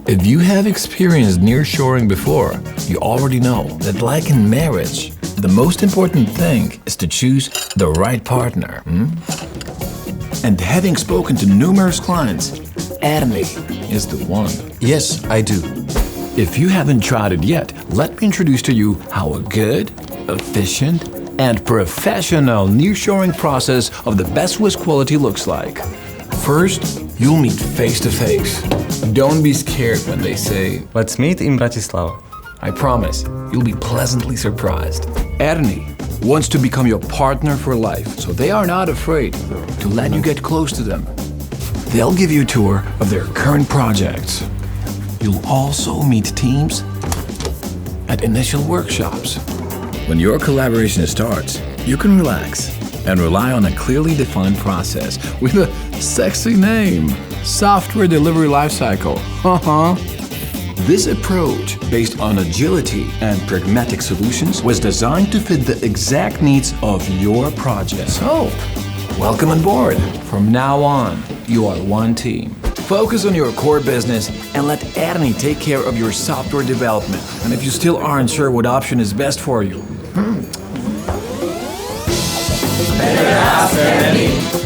If you have experienced nearshoring before, you already know that, like in marriage, the most important thing is to choose the right partner. And having spoken to numerous clients, ERNI is the one. Yes, I do. If you haven't tried it yet, let me introduce to you how a good, efficient, and professional nearshoring process of the best Swiss quality looks like. First, you'll meet face-to-face. Don't be scared when they say, Let's meet in Bratislava. I promise, you'll be pleasantly surprised. ERNI wants to become your partner for life, so they are not afraid to let you get close to them. They'll give you a tour of their current projects. You'll also meet teams at initial workshops. When your collaboration starts, you can relax and rely on a clearly defined process with a sexy name, Software Delivery Lifecycle. This approach, based on agility and pragmatic solutions, was designed to fit the exact needs of your project. So, welcome on board. From now on, you are one team. Focus on your core business and let ERNI take care of your software development. And if you still aren't sure what option is best for you, Better ask ERNI.